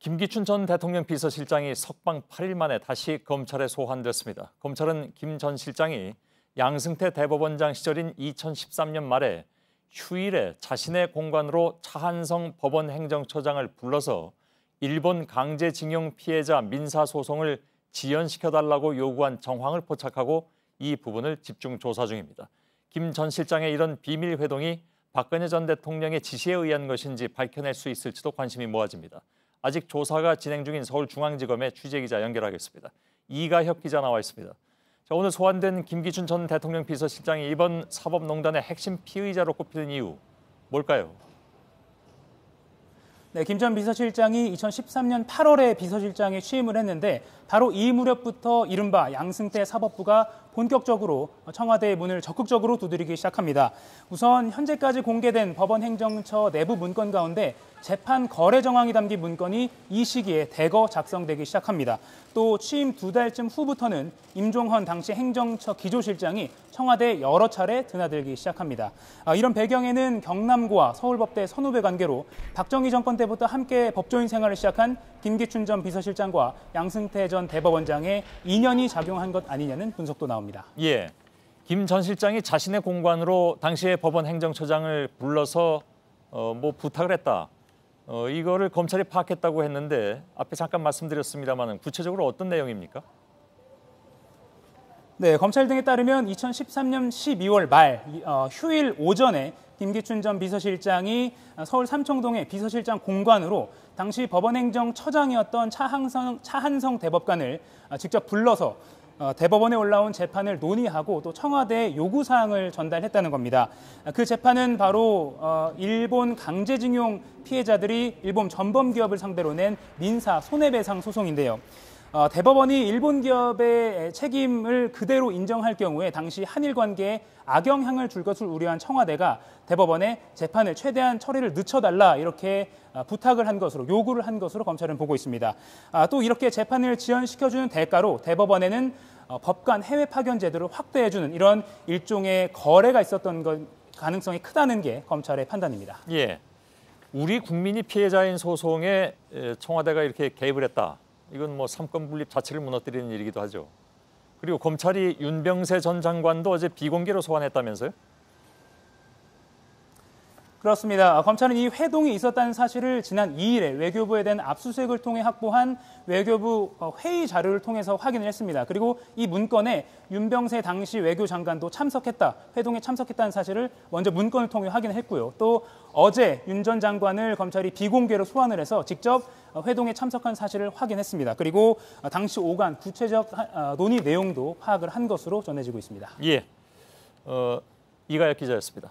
김기춘 전 대통령 비서실장이 석방 8일 만에 다시 검찰에 소환됐습니다. 검찰은 김 전 실장이 양승태 대법원장 시절인 2013년 말에 휴일에 자신의 공간으로 차한성 법원행정처장을 불러서 일본 강제징용 피해자 민사소송을 지연시켜달라고 요구한 정황을 포착하고 이 부분을 집중 조사 중입니다. 김 전 실장의 이런 비밀 회동이 박근혜 전 대통령의 지시에 의한 것인지 밝혀낼 수 있을지도 관심이 모아집니다. 아직 조사가 진행 중인 서울중앙지검의 취재기자 연결하겠습니다. 이가혁 기자 나와 있습니다. 자, 오늘 소환된 김기춘 전 대통령 비서실장이 이번 사법농단의 핵심 피의자로 꼽히는 이유 뭘까요? 네, 김 전 비서실장이 2013년 8월에 비서실장에 취임을 했는데 바로 이 무렵부터 이른바 양승태 사법부가 본격적으로 청와대의 문을 적극적으로 두드리기 시작합니다. 우선 현재까지 공개된 법원행정처 내부 문건 가운데 재판 거래 정황이 담긴 문건이 이 시기에 대거 작성되기 시작합니다. 또 취임 2달쯤 후부터는 임종헌 당시 행정처 기조실장이 청와대에 여러 차례 드나들기 시작합니다. 이런 배경에는 경남고와 서울법대 선후배 관계로 박정희 정권 때부터 함께 법조인 생활을 시작한 김기춘 전 비서실장과 양승태 전 대법원장의 인연이 작용한 것 아니냐는 분석도 나옵니다. 예, 김 전 실장이 자신의 공간으로 당시의 법원 행정처장을 불러서 부탁을 했다. 이거를 검찰이 파악했다고 했는데 앞에 잠깐 말씀드렸습니다만 구체적으로 어떤 내용입니까? 네, 검찰 등에 따르면 2013년 12월 말 휴일 오전에 김기춘 전 비서실장이 서울 삼청동의 비서실장 공관으로 당시 법원행정처장이었던 차한성 대법관을 직접 불러서 대법원에 올라온 재판을 논의하고 또 청와대에 요구사항을 전달했다는 겁니다. 그 재판은 바로 일본 강제징용 피해자들이 일본 전범기업을 상대로 낸 민사 손해배상 소송인데요. 대법원이 일본 기업의 책임을 그대로 인정할 경우에 당시 한일 관계에 악영향을 줄 것을 우려한 청와대가 대법원에 재판을 최대한 처리를 늦춰달라 이렇게 부탁을 한 것으로 요구를 한 것으로 검찰은 보고 있습니다. 또 이렇게 재판을 지연시켜주는 대가로 대법원에는 법관 해외 파견 제도를 확대해주는 이런 일종의 거래가 있었던 가능성이 크다는 게 검찰의 판단입니다. 예, 우리 국민이 피해자인 소송에 청와대가 이렇게 개입을 했다. 이건 삼권 분립 자체를 무너뜨리는 일이기도 하죠. 그리고 검찰이 윤병세 전 장관도 어제 비공개로 소환했다면서요? 그렇습니다. 검찰은 이 회동이 있었다는 사실을 지난 2일에 외교부에 대한 압수수색을 통해 확보한 외교부 회의 자료를 통해서 확인을 했습니다. 그리고 이 문건에 윤병세 당시 외교장관도 회동에 참석했다는 사실을 먼저 문건을 통해 확인을 했고요. 또 어제 윤 전 장관을 검찰이 비공개로 소환을 해서 직접 회동에 참석한 사실을 확인했습니다. 그리고 당시 오간 구체적 논의 내용도 파악을 한 것으로 전해지고 있습니다. 예, 이가혁 기자였습니다.